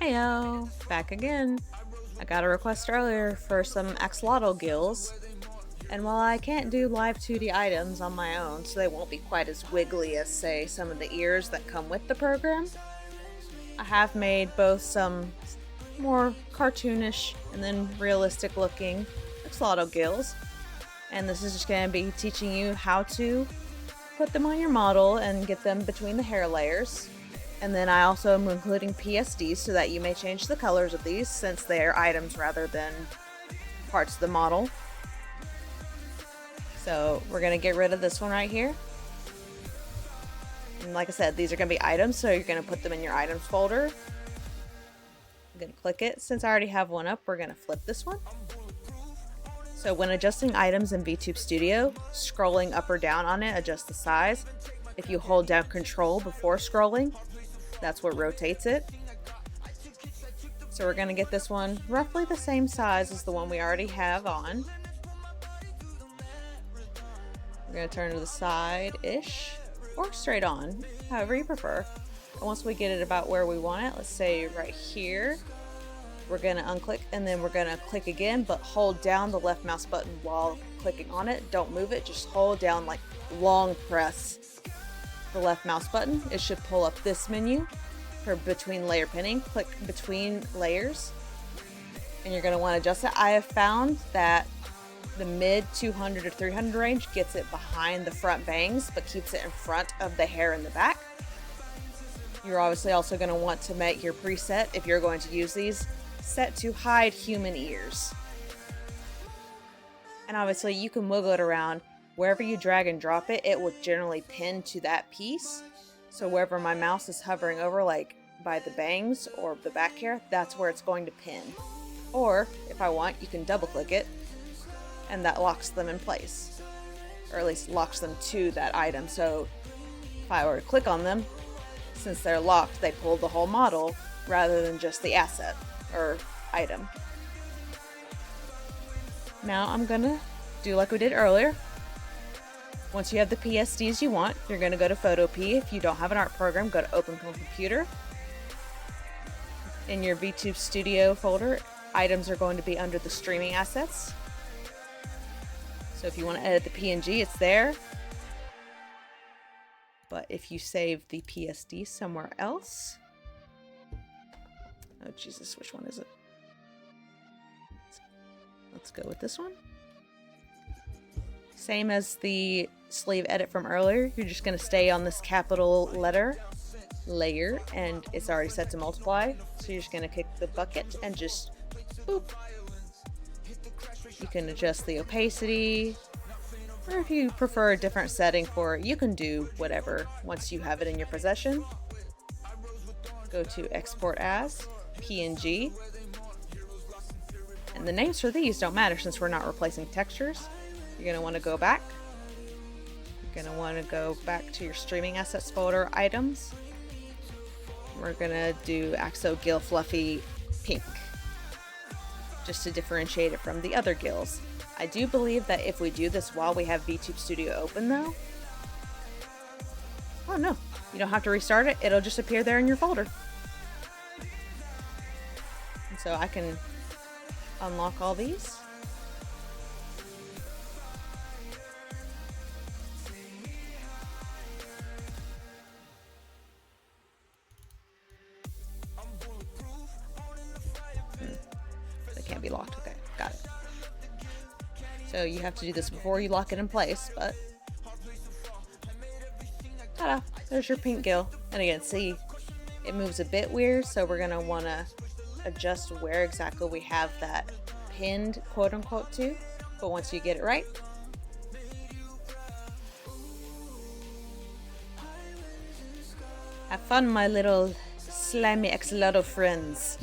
Heyo, back again. I got a request earlier for some axolotl gills, and while I can't do live 2D items on my own, so they won't be quite as wiggly as, say, some of the ears that come with the program, I have made both some more cartoonish and then realistic looking axolotl gills, and this is just going to be teaching you how to put them on your model and get them between the hair layers. And then I also am including PSDs so that you may change the colors of these since they are items rather than parts of the model. So we're going to get rid of this one right here. And like I said, these are going to be items, so you're going to put them in your items folder. I'm going to click it. Since I already have one up, we're going to flip this one. So when adjusting items in VTube Studio, scrolling up or down on it adjusts the size. If you hold down Control before scrolling, that's what rotates it. So we're going to get this one roughly the same size as the one we already have on. We're going to turn to the side-ish or straight on, however you prefer. And once we get it about where we want it, let's say right here, we're going to unclick and then we're going to click again, but hold down the left mouse button while clicking on it. Don't move it, just hold down, like long press the left mouse button. It should pull up this menu for between layer pinning. Click between layers and you're going to want to adjust it. I have found that the mid 200 or 300 range gets it behind the front bangs but keeps it in front of the hair in the back. You're obviously also going to want to make your preset, if you're going to use these, set to hide human ears. And obviously you can wiggle it around. Wherever you drag and drop it, it will generally pin to that piece. So wherever my mouse is hovering over, like by the bangs or the back hair, that's where it's going to pin. Or if I want, you can double click it and that locks them in place, or at least locks them to that item. So if I were to click on them, since they're locked, they pull the whole model rather than just the asset or item. Now I'm gonna do like we did earlier. Once you have the PSDs you want, you're going to go to Photo P. If you don't have an art program, go to Open from Computer. In your VTube Studio folder, items are going to be under the streaming assets. So if you want to edit the PNG, it's there. But if you save the PSD somewhere else, oh Jesus, which one is it? Let's go with this one. Same as the sleeve edit from earlier, you're just going to stay on this capital letter layer and it's already set to multiply. So you're just going to kick the bucket and just boop. You can adjust the opacity, or if you prefer a different setting for it, you can do whatever once you have it in your possession. Go to Export As, PNG. And the names for these don't matter since we're not replacing textures. You're going to want to go back. You're going to want to go back to your streaming assets folder, items. We're going to do Axo Gill Fluffy Pink, just to differentiate it from the other gills. I do believe that if we do this while we have VTube Studio open though, oh no, you don't have to restart it, it'll just appear there in your folder. And so I can unlock all these. They can't be locked. Okay, got it. So you have to do this before you lock it in place, but ta-da, there's your pink gill. And again, see, it moves a bit weird, so we're gonna wanna adjust where exactly we have that pinned, quote unquote, to. But once you get it right, have fun, my little slimy axolotl friends.